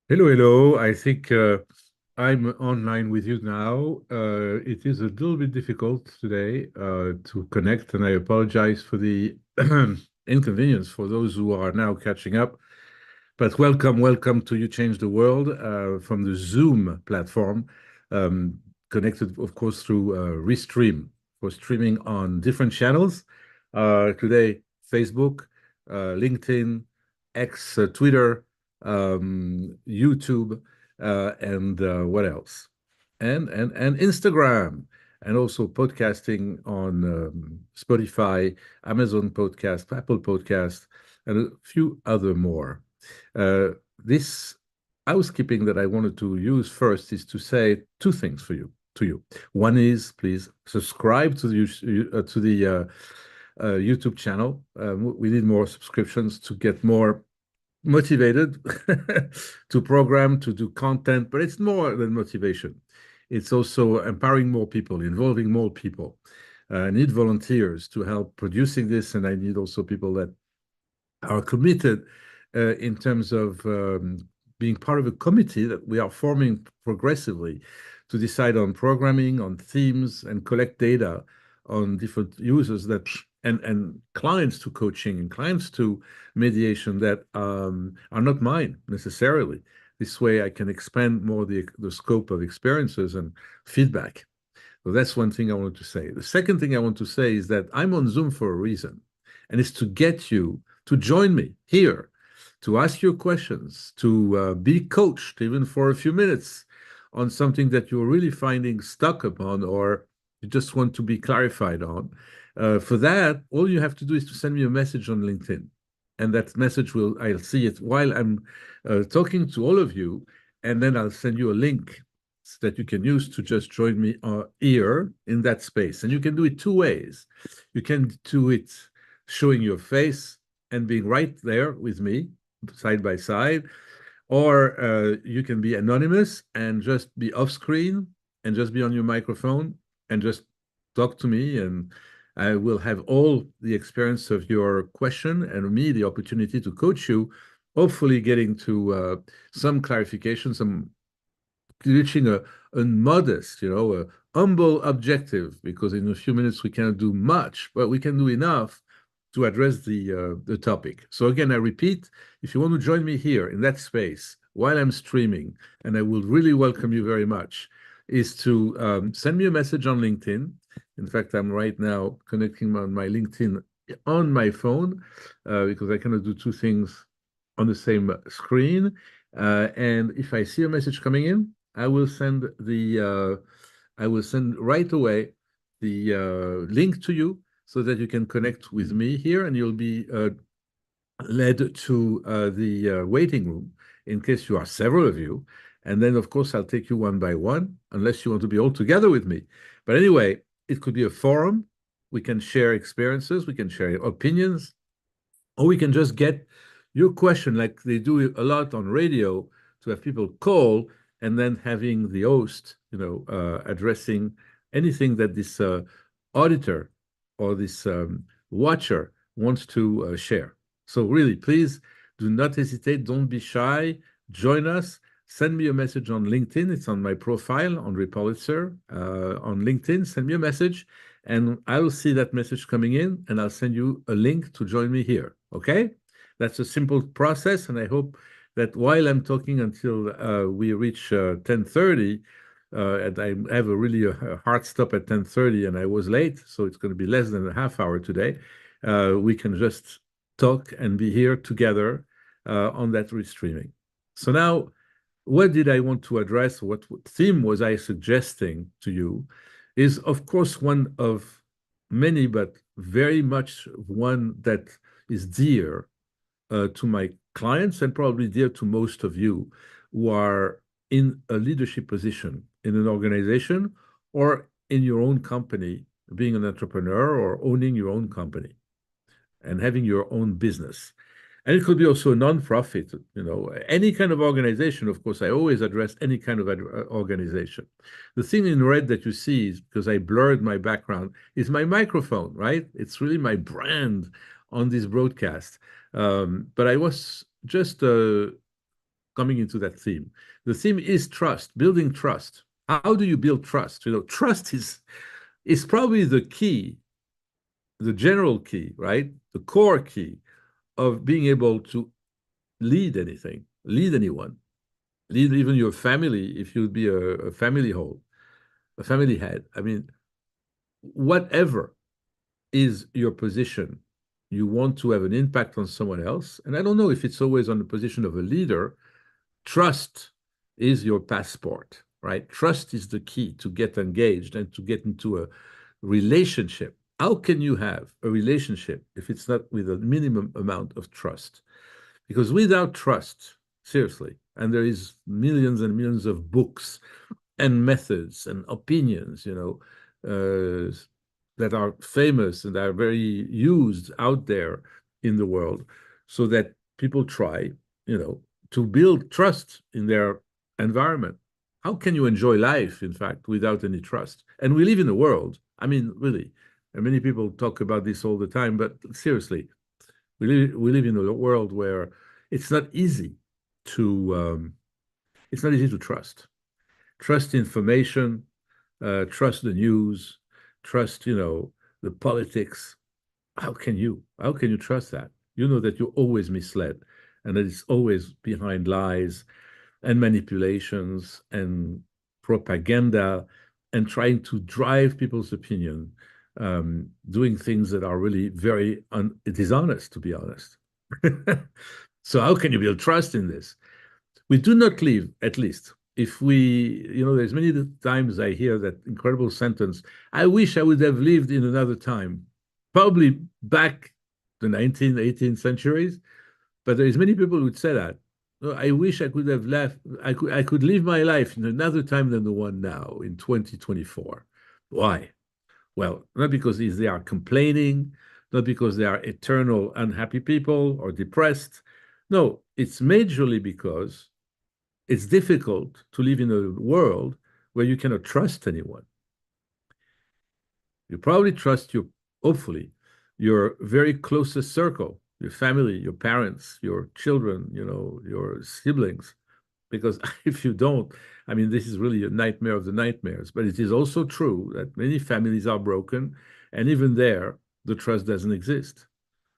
Hello, hello. I think I'm online with you now. It is a little bit difficult today to connect, and I apologize for the inconvenience for those who are now catching up. But welcome, welcome to You Change the World from the Zoom platform, um, connected, of course, through Restream for streaming on different channels. Today, Facebook, LinkedIn, X, Twitter, YouTube, and what else? And Instagram, and also podcasting on Spotify, Amazon Podcast, Apple Podcast, and a few other more. Uh, this housekeeping that I wanted to use first is to say two things for you. To you, one is please subscribe to the YouTube channel. We need more subscriptions to get more motivated to program, to do content, but it's more than motivation. It's also empowering more people, involving more people. I need volunteers to help producing this, and I need also people that are committed in terms of being part of a committee that we are forming progressively to decide on programming, on themes, and collect data on different users that and clients to coaching and clients to mediation that are not mine necessarily. This way, I can expand more the scope of experiences and feedback. So that's one thing I want to say. The second thing I want to say is that I'm on Zoom for a reason, and it's to get you to join me here, to ask your questions, to be coached even for a few minutes on something that you're really finding stuck upon or you just want to be clarified on. For that, all you have to do is to send me a message on LinkedIn. And that message I'll see it while I'm talking to all of you, and then I'll send you a link that you can use to just join me here in that space. And you can do it two ways. You can do it showing your face and being right there with me, side by side, or you can be anonymous and just be off screen and just be on your microphone and just talk to me, and I will have all the experience of your question and me the opportunity to coach you, hopefully getting to some clarification, some reaching a modest, a humble objective, because in a few minutes we cannot do much, but we can do enough to address the topic. So again, I repeat, if you want to join me here in that space while I'm streaming, and I will really welcome you very much, is to send me a message on LinkedIn. In fact, I'm right now connecting on my LinkedIn on my phone because I cannot do two things on the same screen. And if I see a message coming in, I will send right away the link to you so that you can connect with me here, and you'll be led to the waiting room in case you are several of you. And then, of course, I'll take you one by one, unless you want to be all together with me. But anyway, it could be a forum. We can share experiences, we can share opinions, or we can just get your question, like they do a lot on radio, to have people call and then having the host, addressing anything that this auditor or this watcher wants to share. So really, please do not hesitate. Don't be shy. Join us. Send me a message on LinkedIn. It's on my profile on Repulitzer on LinkedIn. Send me a message, and I will see that message coming in, and I'll send you a link to join me here. Okay? That's a simple process, and I hope that while I'm talking until we reach 10:30, and I have a hard stop at 10:30, and I was late, so it's going to be less than a half hour today. We can just talk and be here together on that restreaming. So now, what did I want to address? What theme was I suggesting to you? Is of course one of many, but very much one that is dear to my clients and probably dear to most of you who are in a leadership position in an organization or in your own company, being an entrepreneur or owning your own company and having your own business. And it could be also a non-profit, any kind of organization. Of course, I always address any kind of organization. The thing in red that you see is because I blurred my background is my microphone, right? It's really my brand on this broadcast. But I was just coming into that theme. The theme is trust, building trust. How do you build trust? Trust is probably the key, the general key, right? The core key of being able to lead anything, lead anyone, lead even your family if you'd be a family whole, a family head. I mean, whatever is your position, you want to have an impact on someone else. And I don't know if it's always on the position of a leader. Trust is your passport, right? Trust is the key to get engaged and to get into a relationship. How can you have a relationship if it's not with a minimum amount of trust? Because without trust, seriously, and there is millions and millions of books and methods and opinions, that are famous and are very used out there in the world, so that people try, to build trust in their environment. How can you enjoy life, in fact, without any trust? And we live in a world, I mean, really, and many people talk about this all the time, but seriously, we live in a world where it's not easy to it's not easy to trust information, trust the news, trust, the politics. How can you trust that? You know that you're always misled and that it's always behind lies and manipulations and propaganda and trying to drive people's opinion, doing things that are really very dishonest, to be honest. So how can you build trust in this? We do not live, at least, if we, there's many times I hear that incredible sentence, I wish I would have lived in another time, probably back the 19th, 18th centuries, but there's many people who would say that. "Oh, I wish I could have left, I could live my life in another time than the one now in 2024. Why? Well, not because they are complaining, not because they are eternal unhappy people or depressed. No, it's majorly because it's difficult to live in a world where you cannot trust anyone. You probably trust hopefully, your very closest circle, your family, your parents, your children, your siblings. Because if you don't, I mean, this is really a nightmare of the nightmares. But it is also true that many families are broken, and even there, the trust doesn't exist.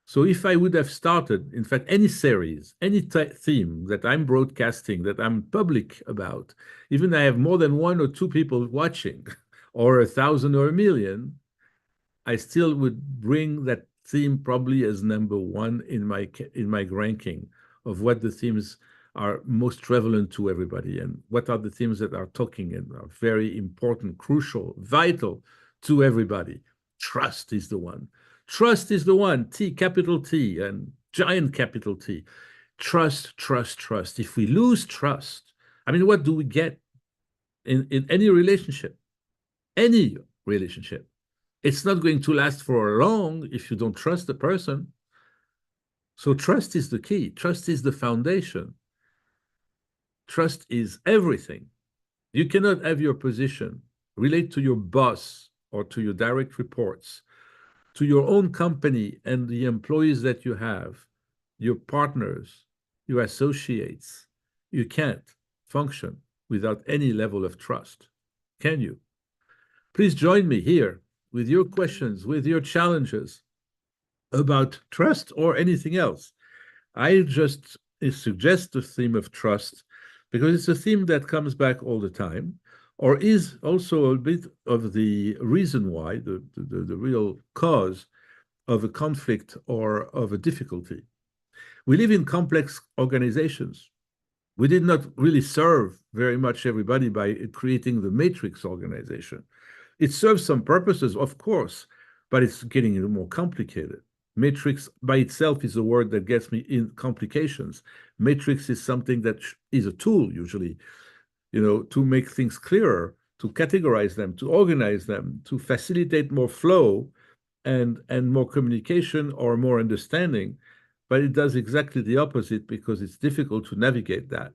So if I would have started, in fact, any series, any theme that I'm broadcasting, that I'm public about, even I have more than one or two people watching, or 1,000 or 1,000,000, I still would bring that theme probably as number one in my ranking of what the themes are most prevalent to everybody and what are the themes that are talking and are very important, crucial, vital to everybody. Trust is the one. Trust is the one. T, capital T, and giant capital T. Trust, trust, trust. If we lose trust, I mean, what do we get in any relationship? Any relationship. It's not going to last for long if you don't trust the person. So trust is the key. Trust is the foundation. Trust is everything. You cannot have your position relate to your boss or to your direct reports, to your own company and the employees that you have, your partners, your associates. You can't function without any level of trust. Can you? Please join me here with your questions, with your challenges about trust or anything else. I just suggest the theme of trust because it's a theme that comes back all the time, or is also a bit of the reason why, the real cause of a conflict or of a difficulty. We live in complex organizations. We did not really serve very much everybody by creating the matrix organization. It serves some purposes, of course, but it's getting more complicated. Matrix by itself is a word that gets me in complications. Matrix is something that is a tool, usually, to make things clearer, to categorize them, to organize them, to facilitate more flow and more communication or more understanding. But it does exactly the opposite because it's difficult to navigate that.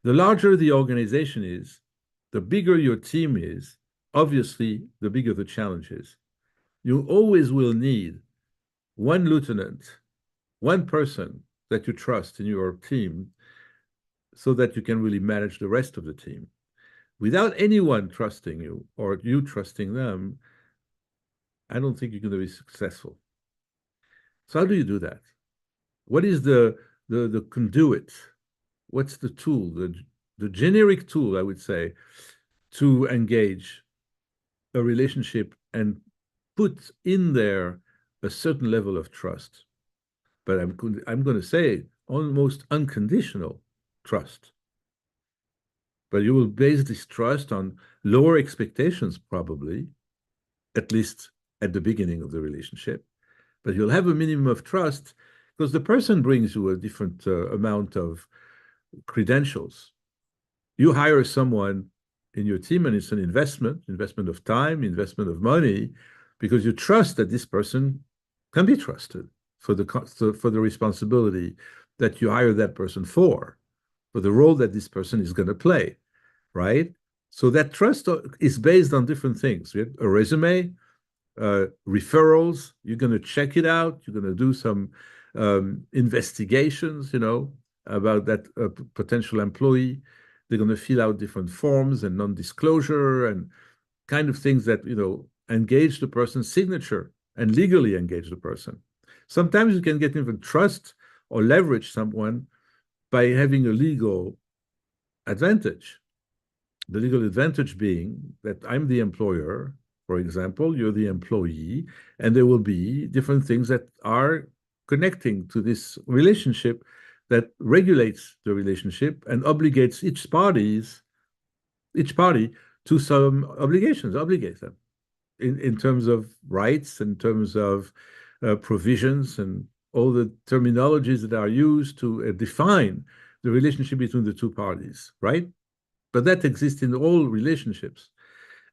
The larger the organization is, the bigger your team is, obviously, the bigger the challenge is. You always will need one lieutenant one person that you trust in your team so that you can really manage the rest of the team. Without anyone trusting you or you trusting them, I don't think you're going to be successful. So how do you do that? What is the conduit? What's the tool, the generic tool, I would say, to engage a relationship and put in there a certain level of trust? But I'm going to say almost unconditional trust. But you will base this trust on lower expectations, probably, at least at the beginning of the relationship. But you'll have a minimum of trust because the person brings you a different amount of credentials. You hire someone in your team, and it's an investment of time, investment of money, because you trust that this person can be trusted for the responsibility that you hire that person for the role that this person is going to play, right? So that trust is based on different things. We have a resume, referrals. You're going to check it out. You're going to do some investigations, about that potential employee. They're going to fill out different forms and non-disclosure and kind of things that, engage the person's signature and legally engage the person. Sometimes you can get even trust or leverage someone by having a legal advantage. The legal advantage being that I'm the employer, for example, you're the employee, and there will be different things that are connecting to this relationship that regulates the relationship and obligates each party to some obligations, obligate them in terms of rights, in terms of provisions, and all the terminologies that are used to define the relationship between the two parties, right? But that exists in all relationships.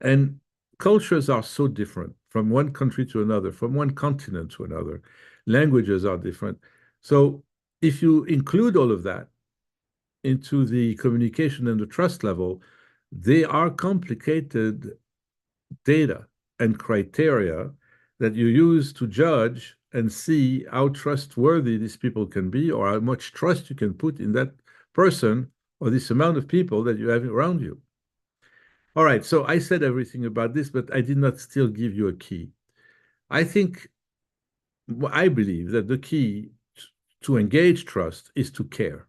And cultures are so different from one country to another, from one continent to another. Languages are different. So if you include all of that into the communication and the trust level, they are complicated data and criteria that you use to judge and see how trustworthy these people can be or how much trust you can put in that person or this amount of people that you have around you. All right, so I said everything about this, but I did not still give you a key. I think, I believe that the key to engage trust is to care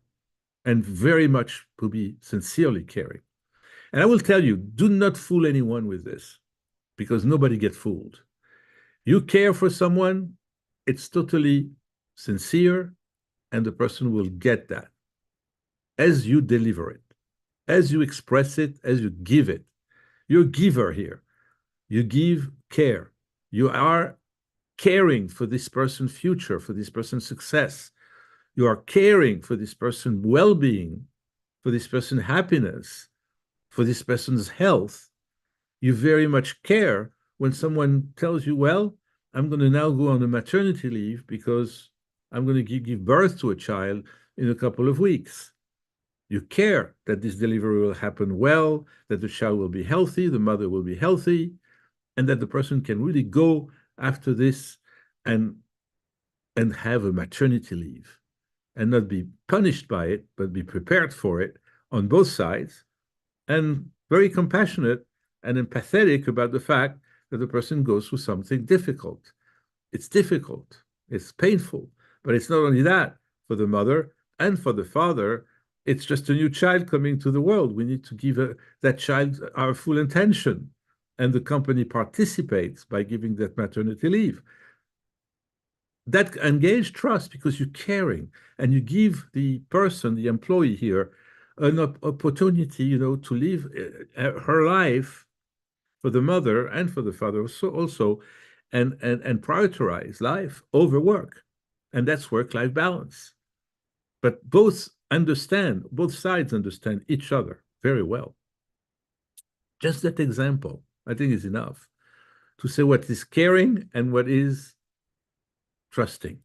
and very much to be sincerely caring. And I will tell you, do not fool anyone with this because nobody gets fooled. You care for someone, it's totally sincere, and the person will get that as you deliver it, as you express it, as you give it. You're a giver here. You give care. You are caring for this person's future, for this person's success. You are caring for this person's well-being, for this person's happiness, for this person's health. You very much care when someone tells you, well, I'm going to now go on a maternity leave because I'm going to give birth to a child in a couple of weeks. You care that this delivery will happen well, that the child will be healthy, the mother will be healthy, and that the person can really go after this and have a maternity leave and not be punished by it, but be prepared for it on both sides and very compassionate and empathetic about the fact that the person goes through something difficult. It's difficult, it's painful, but it's not only that for the mother and for the father. It's just a new child coming to the world. We need to give that child our full attention, and the company participates by giving that maternity leave. That engage trust because you're caring and you give the person, the employee here, an opportunity, to live her life for the mother and for the father also, and prioritize life over work. And that's work-life balance. But both sides understand each other very well. Just that example, I think, is enough to say what is caring and what is trusting.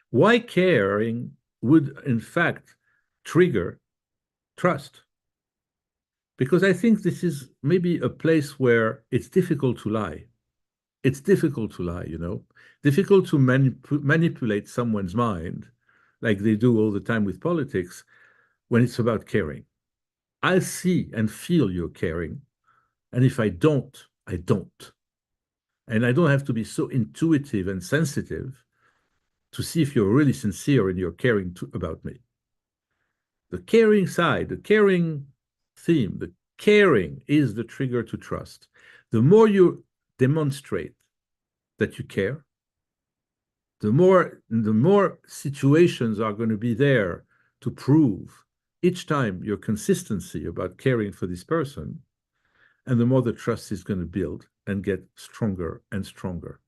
Why caring would, in fact, trigger trust? Because I think this is maybe a place where it's difficult to lie. it's difficult to lie, difficult to manipulate someone's mind like they do all the time with politics when it's about caring. I see and feel you're caring. And if I don't, I don't. And I don't have to be so intuitive and sensitive to see if you're really sincere in your caring about me. The caring side, the caring theme, the caring is the trigger to trust. The more you demonstrate that you care, the more situations are going to be there to prove each time your consistency about caring for this person, and the more the trust is going to build and get stronger and stronger.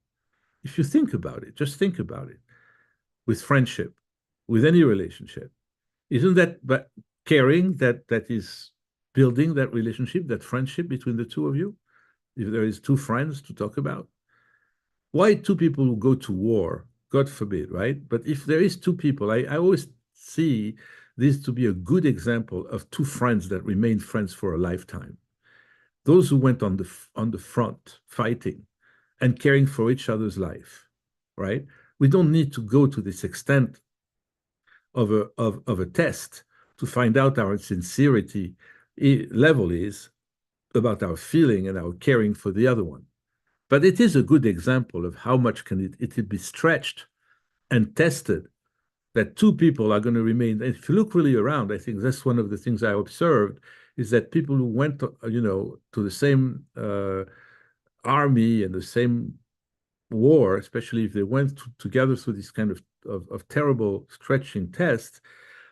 If you think about it, just think about it, with friendship, with any relationship, isn't that but caring that is building that relationship, that friendship between the two of you? If there is two friends to talk about, why two people who go to war? God forbid, right? But if there is two people, I always see this to be a good example of two friends that remain friends for a lifetime. Those who went on the front fighting and caring for each other's life, right? We don't need to go to this extent of a test to find out our sincerity level is about our feeling and our caring for the other one. But it is a good example of how much can it be stretched and tested, that two people are going to remain. And if you look really around, I think that's one of the things I observed, is that people who went to the same army and the same war, especially if they went together through this kind of terrible stretching tests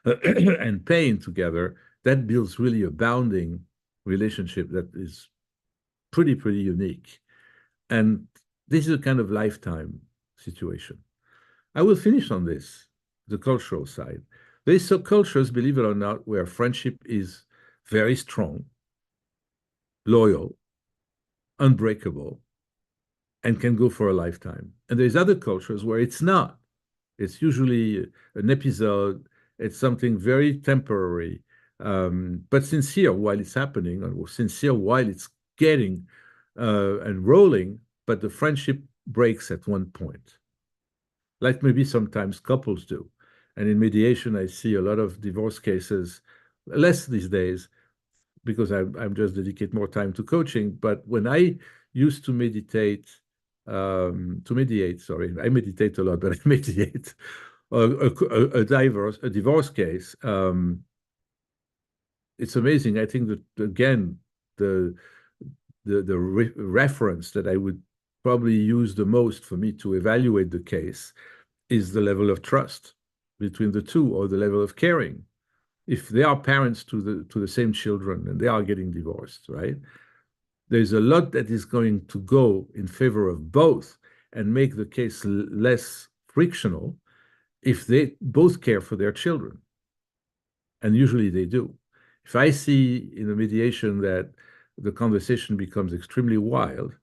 and pain together, that builds really a bounding relationship that is pretty unique. And this is a kind of lifetime situation. I will finish on this, the cultural side. There's some cultures, believe it or not, where friendship is very strong, loyal, unbreakable, and can go for a lifetime. And there's other cultures where it's not. It's usually an episode, it's something very temporary, but sincere while it's happening, or sincere while it's getting and rolling, but the friendship breaks at one point, like maybe sometimes couples do. And in mediation, I see a lot of divorce cases, less these days, because I'm just dedicate more time to coaching. But when I used to mediate, sorry, I meditate a lot, but I mediate a divorce case. It's amazing. I think that again, the reference that I would probably use the most for me to evaluate the case is the level of trust between the two, or the level of caring. If they are parents to the same children and they are getting divorced, right? There's a lot that is going to go in favor of both and make the case less frictional if they both care for their children. And usually they do. If I see in a mediation that the conversation becomes extremely wild,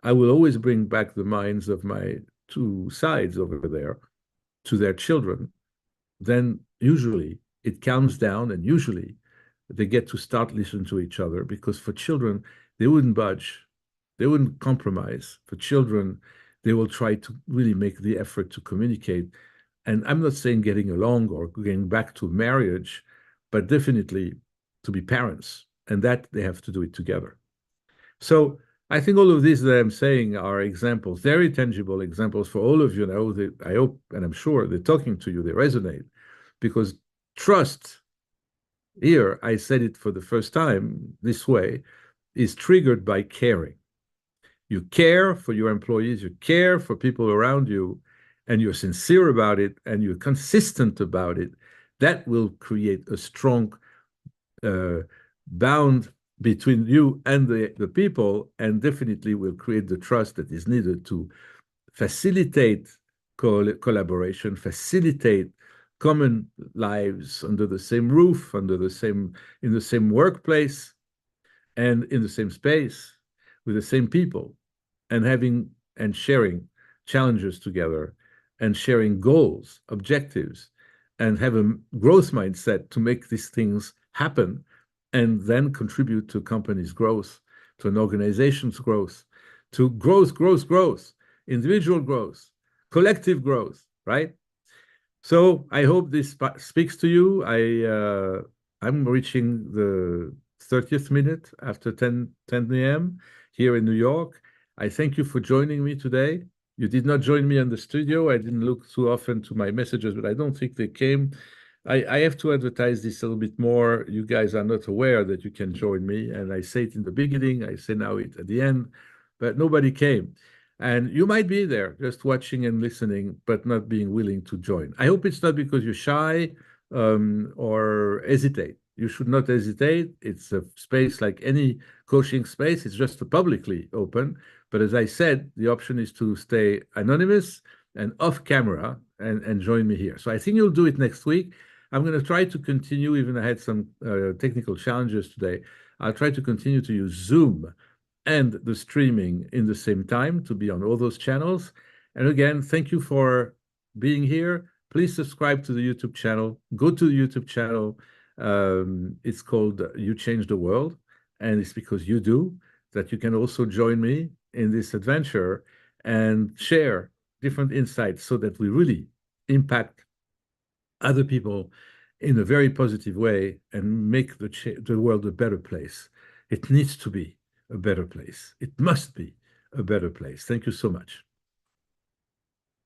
I will always bring back the minds of my two sides over there to their children. Then usually it calms down, and usually they get to start listening to each other, because for children, they wouldn't budge. They wouldn't compromise. For children, they will try to really make the effort to communicate. And I'm not saying getting along or getting back to marriage, but definitely to be parents. And that they have to do it together. So I think all of these that I'm saying are examples, very tangible examples for all of you now. That I hope, and I'm sure they're talking to you, they resonate, because trust, here, I said it for the first time this way, is triggered by caring. You care for your employees, you care for people around you, and you're sincere about it, and you're consistent about it. That will create a strong bound between you and the people, and definitely will create the trust that is needed to facilitate collaboration, facilitate common lives under the same roof, in the same workplace, and in the same space with the same people, and having and sharing challenges together, and sharing goals, objectives, and have a growth mindset to make these things happen, and then contribute to a company's growth, to an organization's growth, to growth, growth, growth, individual growth, collective growth, right? So I hope this speaks to you. I'm reaching the 30th minute after 10 a.m. here in New York. I thank you for joining me today. You did not join me in the studio. I didn't look too often to my messages, but I don't think they came. I have to advertise this a little bit more. You guys are not aware that you can join me, and I say it in the beginning, I say now it at the end, but nobody came. And you might be there just watching and listening, but not being willing to join. I hope it's not because you're shy or hesitate. You should not hesitate. It's a space like any coaching space. It's just publicly open. But as I said, the option is to stay anonymous and off camera and join me here. So I think you'll do it next week. I'm going to try to continue, even I had some technical challenges today. I'll try to continue to use Zoom and the streaming in the same time to be on all those channels. And again, thank you for being here. Please subscribe to the YouTube channel. Go to the YouTube channel. It's called You Change the World. And it's because you do that you can also join me in this adventure and share different insights so that we really impact other people in a very positive way and make the world a better place. It needs to be a better place. It must be a better place. Thank you so much.